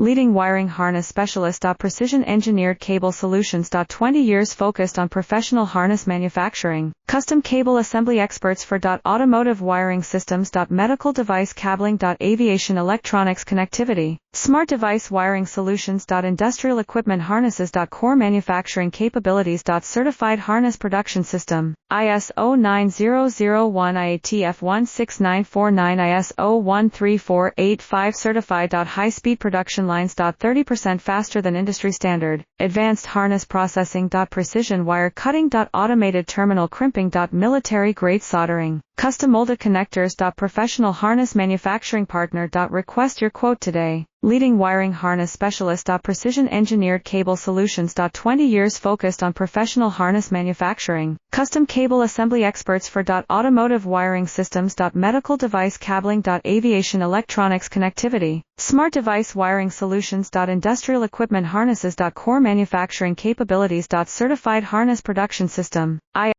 Leading wiring harness specialist. Precision engineered cable solutions. 20 years focused on professional harness manufacturing. Custom cable assembly experts for automotive wiring systems. Medical device cabling. Aviation electronics connectivity. Smart device wiring solutions. Industrial equipment harnesses. Core manufacturing capabilities. Certified harness production system. ISO 9001 IATF 16949 ISO 13485 certified. High-speed production lines. 30% faster than industry standard. Advanced harness processing. Precision wire cutting. Automated terminal crimping. Military grade soldering. Custom molded connectors. Professional harness manufacturing partner. Request your quote today. Leading wiring harness specialist. Precision engineered cable solutions. 20 years focused on professional harness manufacturing. Custom cable assembly experts for automotive wiring systems. Medical device cabling. Aviation electronics connectivity. Smart device wiring solutions. Industrial equipment harnesses. Core manufacturing capabilities. Certified harness production system.